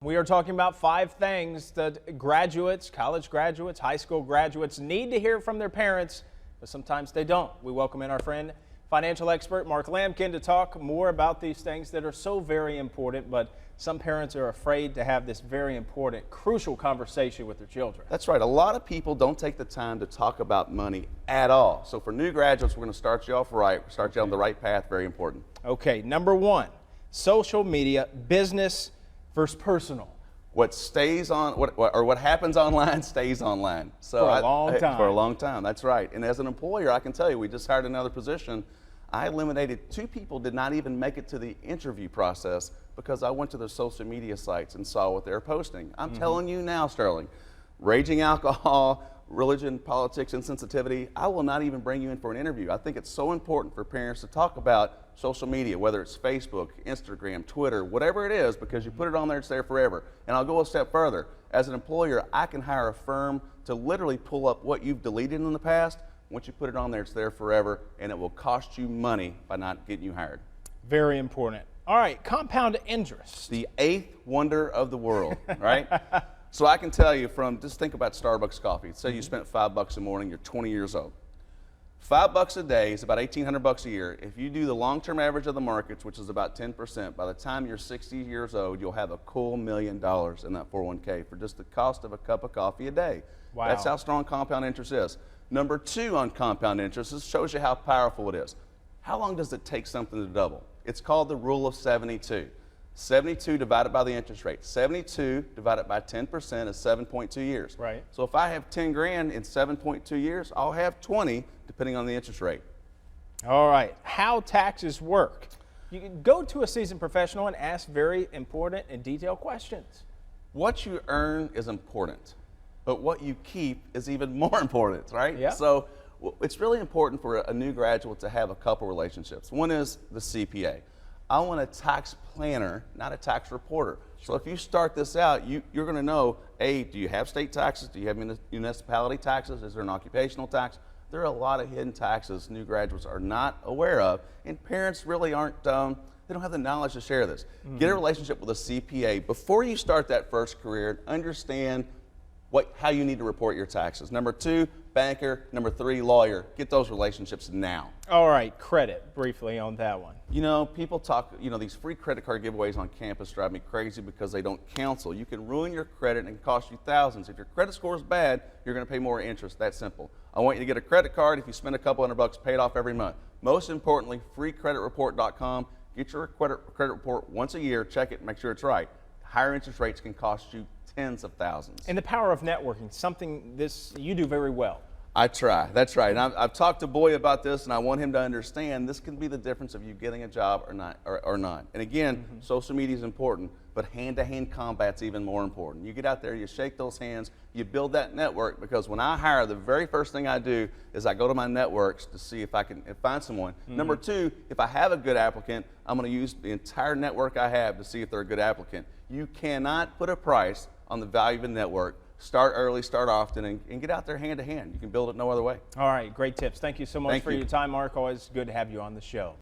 We are talking about 5 things that graduates, college graduates, high school graduates need to hear from their parents, but sometimes they don't. We welcome in our friend, financial expert Mark Lamkin, to talk more about these things that are so very important, but some parents are afraid to have this very important, crucial conversation with their children. That's right. A lot of people don't take the time to talk about money at all. So for new graduates, we're going to start you off right, start you on the right path. Very important. Okay, number 1, social media, business versus personal. What stays on, what happens online stays online. So For a long time. For a long time, that's right. And as an employer, I can tell you, we just hired another position. I eliminated 2 people did not even make it to the interview process because I went to their social media sites and saw what they're posting. I'm telling you now, Sterling, raging alcohol, religion, politics, insensitivity, I will not even bring you in for an interview. I think it's so important for parents to talk about social media, whether it's Facebook, Instagram, Twitter, whatever it is, because you put it on there, it's there forever. And I'll go a step further. As an employer, I can hire a firm to literally pull up what you've deleted in the past. Once you put it on there, it's there forever, and it will cost you money by not getting you hired. Very important. All right, compound interest. The 8th wonder of the world, right? So I can tell you just think about Starbucks coffee. Say you spent $5 a morning, you're 20 years old. $5 a day is about $1,800 a year. If you do the long-term average of the markets, which is about 10%, by the time you're 60 years old, you'll have a cool $1 million in that 401k for just the cost of a cup of coffee a day. Wow. That's how strong compound interest is. Number 2 on compound interest, this shows you how powerful it is. How long does it take something to double? It's called the rule of 72. 72 divided by the interest rate. 72 divided by 10% is 7.2 years. Right. So if I have 10 grand in 7.2 years, I'll have 20 depending on the interest rate. All right, how taxes work. You can go to a seasoned professional and ask very important and detailed questions. What you earn is important, but what you keep is even more important, right? Yeah. So it's really important for a new graduate to have a couple relationships. One is the CPA. I want a tax planner, not a tax reporter. So if you start this out, you're going to know, A, do you have state taxes? Do you have municipality taxes? Is there an occupational tax? There are a lot of hidden taxes new graduates are not aware of, and parents really aren't, they don't have the knowledge to share this. Get a relationship with a CPA before you start that first career and understand how you need to report your taxes. Number 2, banker. Number 3, lawyer. Get those relationships now. All right, credit, briefly on that one. You know, people talk, these free credit card giveaways on campus drive me crazy because they don't counsel. You can ruin your credit and cost you thousands. If your credit score is bad, you're going to pay more interest. That simple. I want you to get a credit card. If you spend a couple $100, pay it off every month. Most importantly, freecreditreport.com. Get your credit report once a year. Check it, make sure it's right. Higher interest rates can cost you tens of thousands. And the power of networking, something you do very well. I try, that's right. And I've talked to Boy about this, and I want him to understand this can be the difference of you getting a job or not. And again, social media is important, but hand-to-hand combat's even more important. You get out there, you shake those hands, you build that network, because when I hire, the very first thing I do is I go to my networks to see if I can find someone. Number 2, if I have a good applicant, I'm going to use the entire network I have to see if they're a good applicant. You cannot put a price on the value of a network. Start early, start often, and get out there hand to hand. You can build it no other way. All right, great tips. Thank you so much for your time, Mark. Always good to have you on the show.